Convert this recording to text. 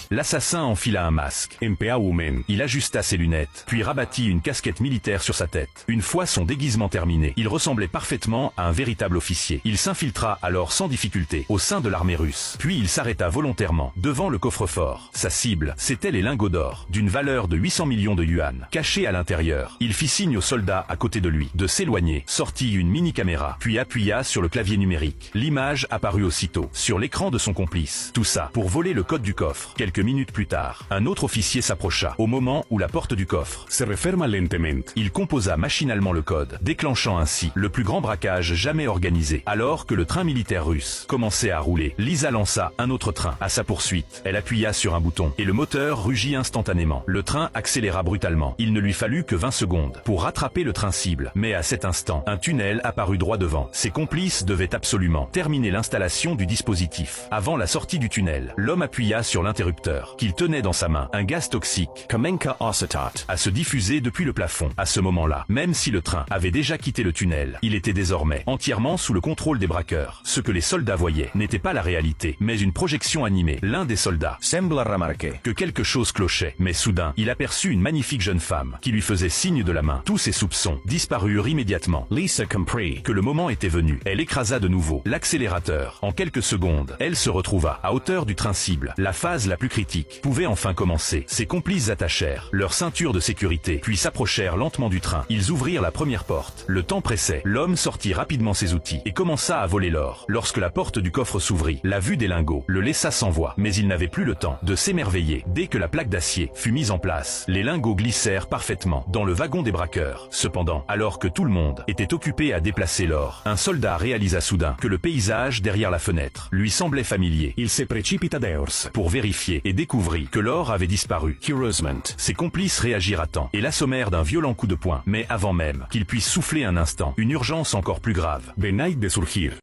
L'assassin enfila un masque. Il ajusta ses lunettes, puis rabattit une casquette militaire sur sa tête. Une fois son déguisement terminé, il ressemblait parfaitement à un véritable officier. Il s'infiltra alors sans difficulté au sein de l'armée russe. Puis il s'arrêta volontairement devant le coffre-fort. Sa cible, c'étaient les lingots d'or, d'une valeur de 800 millions de yuan. Cachés à l'intérieur, il fit signe aux soldats à côté de lui de s'éloigner, sortit une mini-caméra, puis appuya sur le clavier numérique. L'image apparut aussitôt sur l'écran de son complice. Tout ça pour voler le code du coffre. Quelques minutes plus tard, un autre officier s'approcha au moment où la porte du coffre se referma lentamente. Il composa machinalement le code, déclenchant ainsi le plus grand braquage jamais organisé. Alors que le train militaire russe commençait à rouler, Lisa lança un autre train à sa poursuite. Elle appuya sur un bouton et le moteur rugit instantanément. Le train accéléra brutalement. Il ne lui fallut que 20 secondes pour rattraper le train cible. Mais à cet instant, un tunnel apparut droit devant. Ses complices devaient absolument terminer l'installation du dispositif. Avant la sortie du tunnel, l'homme appuya sur l'interrupteur qu'il tenait dans sa main. Un gaz toxique, Kamenka acetate, à se diffuser depuis le plafond. À ce moment-là, même si le train avait déjà quitté le tunnel, il était désormais entièrement sous le contrôle des braqueurs. Ce que les soldats voyaient n'était pas la réalité, mais une projection animée. L'un des soldats sembla remarquer que quelque chose clochait, mais soudain, il aperçut une magnifique jeune femme qui lui faisait signe de la main. Tous ses soupçons disparurent immédiatement. Lisa comprit que le moment était venu. Elle écrasa de nouveau l'accélérateur. En quelques secondes, elle se retrouva à hauteur du train cible. La phase la plus critique pouvait enfin commencer. Ses complices attachèrent leur ceinture de sécurité, puis s'approchèrent lentement du train. Ils ouvrirent la première porte. Le temps pressait. L'homme sortit rapidement ses outils et commença à voler l'or. Lorsque la porte du coffre s'ouvrit, la vue des lingots le laissa sans voix. Mais il n'avait plus le temps de s'émerveiller. Dès que la plaque d'acier fut mise en place, les lingots glissèrent parfaitement dans le wagon des braqueurs. Cependant, alors que tout le monde était occupé à déplacer l'or, un soldat réalisa soudain que le paysage derrière la fenêtre lui semblait familier. Il se précipita dehors pour vérifier et découvrit que l'or avait disparu. Heureusement, ses complices réagirent à temps et l'assommèrent d'un violent coup de poing. Mais avant même qu'il puisse souffler un instant, une urgence encore plus grave venait de surgir.